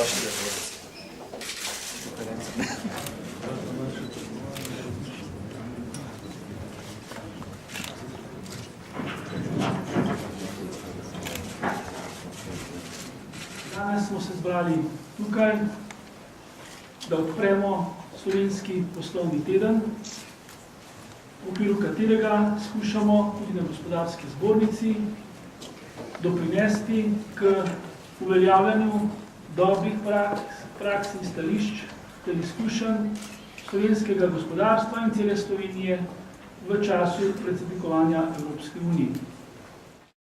Dobrodošli. Danes smo se zbrali tukaj, da odpremo slovenski poslovni teden, v okviru katerega skušamo tudi na gospodarski zbornici doprinesti k uveljavljanju dobrih praks in stališč ter izkušenj slovenskega gospodarstva in cele Slovenije v času predsednikovanja Evropske unije.